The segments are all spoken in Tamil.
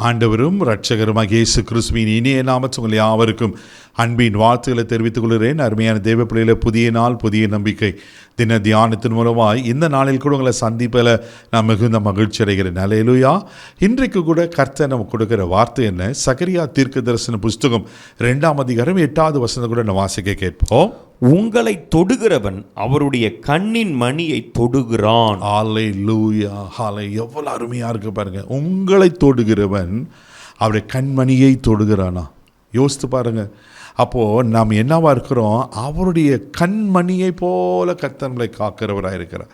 ஆண்டவரும் இரட்சகருமாகிய இயேசு கிறிஸ்துவின் இனிய நாமத்தில் உங்கள் யாவருக்கும் அன்பின் வாழ்த்துக்களை தெரிவித்துக் கொள்கிறேன். அருமையான தேவ பிள்ளைகளை, புதிய நாள், புதிய நம்பிக்கை தின தியானத்தின் மூலமாய் இந்த நாளில் கூட உங்களை சந்திப்பில் நான் மிகுந்த மகிழ்ச்சி அடைகிறேன். அல்லேலூயா. இன்றைக்கு கூட கர்த்தர் நமக்கு கொடுக்கிற வார்த்தை என்ன? சகரியா தீர்க்கதரிசன புஸ்தகம் 2ஆம் அதிகாரம் 8வது வசனத்தை கூட நான் வாசிக்க கேட்போம். உங்களை தொடுகிறவன் அவருடைய கண்ணின் மணியை தொடுகிறான். அல்லேலூயா. எவ்வளவு அருமையா இருக்கு பாருங்க. உங்களை தொடுகிறவன் அவருடைய கண்மணியை தொடுகிறானா? யோசித்து பாருங்க. அப்போது நாம் என்னவா இருக்கிறோம்? அவருடைய கண்மணியை போல கர்த்தர் நம்மளை காக்கிறவராக இருக்கிறார்.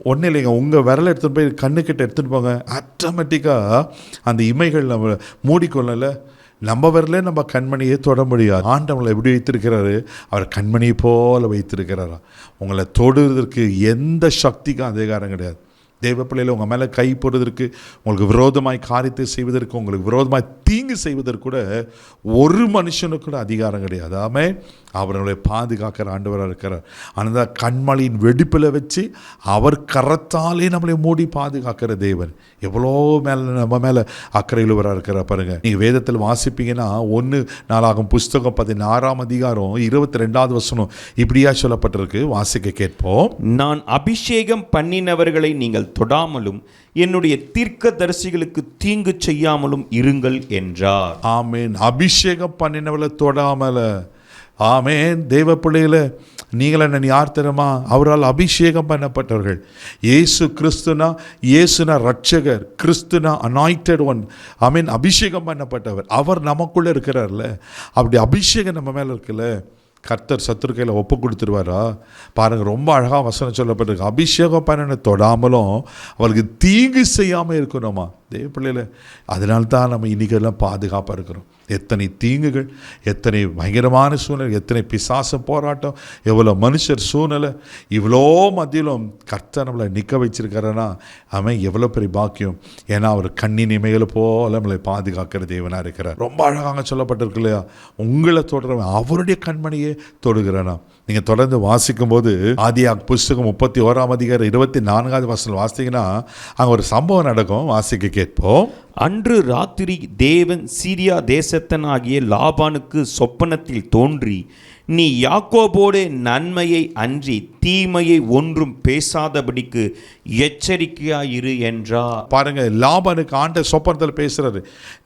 ஒன்றும் இல்லைங்க, உங்கள் விரலை எடுத்துகிட்டு போய் கண்ணுக்கிட்ட எடுத்துகிட்டு போங்க, ஆட்டோமேட்டிக்காக அந்த இமைகள் நம்ம மூடிக்கொள்ளல. நம்ம விரலே நம்ம கண்மணியை தொட முடியாது. ஆண்டவங்களை எப்படி வைத்திருக்கிறாரு? அவர் கண்மணியை போல வைத்திருக்கிறாரா? உங்களை தொடுவதற்கு எந்த சக்திக்கும் அதிகாரம் கிடையாது. தேவ பிள்ளையில் உங்கள் மேலே கை போடுவதற்கு, உங்களுக்கு விரோதமாய் காரியத்தை செய்வதற்கு, உங்களுக்கு விரோதமாய் தீங்கு செய்வதற்கு கூட ஒரு மனுஷனுக்கு கூட அதிகாரம் கிடையாது. ஆமாம், அவர்களை பாதுகாக்கிற ஆண்டவராக இருக்கிறார். அந்த கண்மணியின் வெடிப்பில் வச்சு அவர் கரத்தாலே நம்மளை மூடி பாதுகாக்கிற தேவன் எவ்வளோ மேலே நம்ம மேலே அக்கறையுள்ளவராக இருக்கிறார் பாருங்கள். நீங்கள் வேதத்தில் வாசிப்பீங்கன்னா 1 நாளாகும் புஸ்தகம் 16ஆம் அதிகாரம் 22வது வசனம் இப்படியா சொல்லப்பட்டிருக்கு. வாசிக்க கேட்போம். நான் அபிஷேகம் பண்ணினவர்களை நீங்கள் தொடாமலும் என்னுடைய தீர்க்கதரிசிகளுக்கு தீங்கு செய்யாமலும் இருங்கள் என்றார். ஆமேன். அபிஷேகம் பண்ணினவர்களை தொடாமல. ஆமேன். தேவ பிள்ளைகள, நீங்கள் என்ன யார் தெரியுமா? அவரால் அபிஷேகம் பண்ணப்பட்டவர்கள். இயேசு இயேசுனா ரட்சகர், கிறிஸ்துனா அனாயிண்டட் ஒன். ஆமேன். அபிஷேகம் பண்ணப்பட்டவர். அவர் நமக்குள்ளே இருக்கிறார்ல. அப்படி அபிஷேகம் நம்ம மேலே இருக்குல்ல, கர்த்தர் சத்துரு கையில் ஒப்பு கொடுத்துருவாரா? பாருங்கள், ரொம்ப அழகாக வசனம் சொல்லப்பட்டிருக்கு. அபிஷேகம் பண்ண தொடாமலும் அவருக்கு தீங்கு செய்யாமல் இருக்கணுமா? தேவ பிள்ளைல, அதனால்தான் நம்ம இன்றைக்கெல்லாம் பாதுகாப்பாக இருக்கிறோம். எத்தனை தீங்குகள், எத்தனை பயங்கரமான சூழ்நிலை, எத்தனை பிசாச போராட்டம், எவ்வளோ மனுஷர் சூழ்நிலை, இவ்வளோ மத்தியிலும் கர்த்தர் நம்மளை நிற்க வச்சிருக்காரனா அவன் எவ்வளோ பெரிய பாக்கியம். ஏன்னா அவர் கண்ணின் இமைகளை போல நம்மளை பாதுகாக்கிற தேவனாக இருக்கிறார். ரொம்ப அழகாக சொல்லப்பட்டிருக்கு இல்லையா? உங்களை தொடர்றவன் அவருடைய கண்மணியே தொடுகிறானா? நீங்கள் தொடர்ந்து வாசிக்கும் போது ஆதியாகமம் புஸ்தகம் 31ஆம் அதிகாரம் 24வது வசனம் வாசித்தீங்கன்னா அங்கே ஒரு சம்பவம் நடக்கும். வாசிக்க கேட்போம். அன்று ராத்திரி தேவன் சீரியா தேசத்தனாகிய லாபானுக்கு சொப்பனத்தில் தோன்றி, நீ யாக்கோபோடு நன்மையை அன்றி தீமையை ஒன்றும் பேசாதபடிக்கு எச்சரிக்கையாயிரு என்றார். பாருங்க, லாபானுக்கு ஆண்ட சொப்பனத்தில் பேசுறாரு.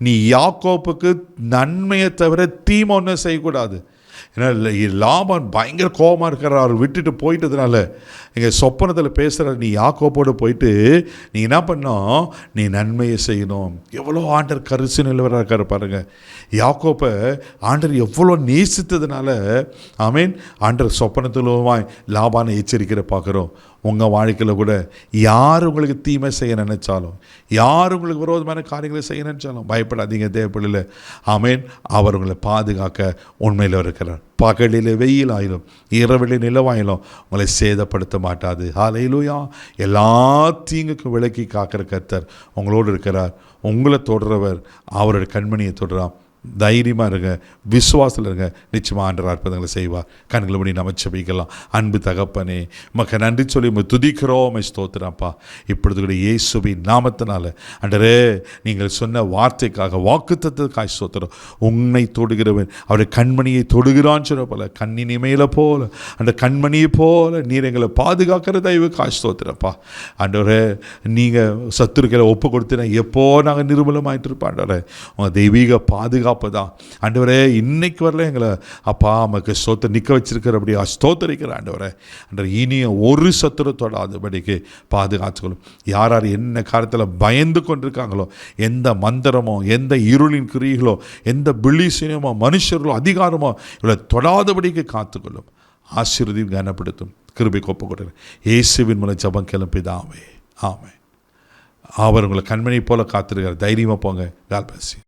நீ யாக்கோப்புக்கு நன்மையை தவிர தீமை ஒன்றும் செய்யக்கூடாது. ஏன்னா லாபான் பயங்கர கோபமாக இருக்கிறார். அவர் விட்டுட்டு போயிட்டதுனால இங்கே சொப்பனத்தில் பேசுகிறார். நீ யாக்கோப்போடு போயிட்டு நீ என்ன பண்ணோம்? நீ நன்மையை செய்யணும். எவ்வளோ ஆண்டர் கரிசு நிலவராக இருக்கார் பாருங்க. யாக்கோப்பை ஆண்டர் எவ்வளோ நேசித்ததுனால ஆமீன் ஆண்டர் சொப்பனத்திலுமாய் லாபானை எச்சரிக்கிற பார்க்குறோம். உங்கள் வாழ்க்கையில் கூட யார் உங்களுக்கு தீமை செய்ய நினைச்சாலும், யார் உங்களுக்கு விரோதமான காரியங்களை செய்ய நினைச்சாலும் பயப்படாதீங்க தேவ பிள்ளையில. ஆமீன். அவர் உங்களை பாதுகாக்க உண்மையில் இருக்கிறார். பகலில் வெயில் ஆயிலும் இரவிலே நிலவாயிலும் உங்களை சேதப்படுத்த மாட்டாது. ஹல்லேலூயா. எல்லா தீங்குக்கும் விலக்கி காக்கிற கர்த்தர் உங்களோடு இருக்கிறார். உங்களை தொடுறவர் அவருடைய கண்மணியை தொடுறான். தைரியமாக இருங்க, விசுவாசத்தில் இருங்க. நிச்சயமாக ஆண்டவர் அற்புதங்களை செய்வார். கண்களை மூடி நம்ம ஜெபிக்கலாம். அன்பு தகப்பனே, உமக்கு நன்றி சொல்லி துதிக்கிறோம், ஸ்தோத்திரப்பா. இப்பொழுது கூட இயேசுவின் நாமத்தினால ஆண்டவரே, நீங்கள் சொன்ன வார்த்தைக்காக, வாக்குத்தத்தத்துக்காக ஸ்தோத்திரம். உன்னை தொடுகிறவன் அவருடைய கண்மணியை தொடுகிறான்னு சொல்ல போல, கண்ணின் இமையில போல அந்த கண்மணியை போல நீர் எங்களை பாதுகாக்கிற தயவுக்காக ஸ்தோத்திரப்பா. ஆண்டவரே, நீங்கள் சத்துருக்களை ஒப்பு கொடுத்தீங்கன்னா எப்போ நாங்கள் நிர்மூலமாயிட்டு இருப்போம். ஆண்டவரே, உங்கள் தெய்வீக பாதுகாப்பு தான் ஆண்டவரே இன்னைக்கு வரல எங்களை அப்பா நமக்கு ஸ்தோத்திரம் நிற்க வச்சிருக்கிற அப்படியே ஸ்தோத்திரிக்கிற ஆண்டவரே. அன்றரை இனிய ஒரு சத்துரு தொடாதபடிக்கு பாதுகாத்துக்கொள்ளும். யார் யார் என்ன காரியத்தில் பயந்து கொண்டிருக்காங்களோ, எந்த மந்திரமோ, எந்த இருளின் கிரியைகளோ, எந்த பில்லிசீனமோ, மனுஷர்களோ, அதிகாரமோ இவளை தொடாதபடிக்கு காத்துக்கொள்ளும். ஆசீர்வதியும் கனப்படுத்தும். கிருபை ஒப்பு கொடுக்கிறேன் இயேசுவின் மூலம் ஜெபம் கிளம்பிதாவே. ஆமென். அவர் உங்களை கண்மணி போல காத்திருக்கார். தைரியமாக போங்க. God bless you.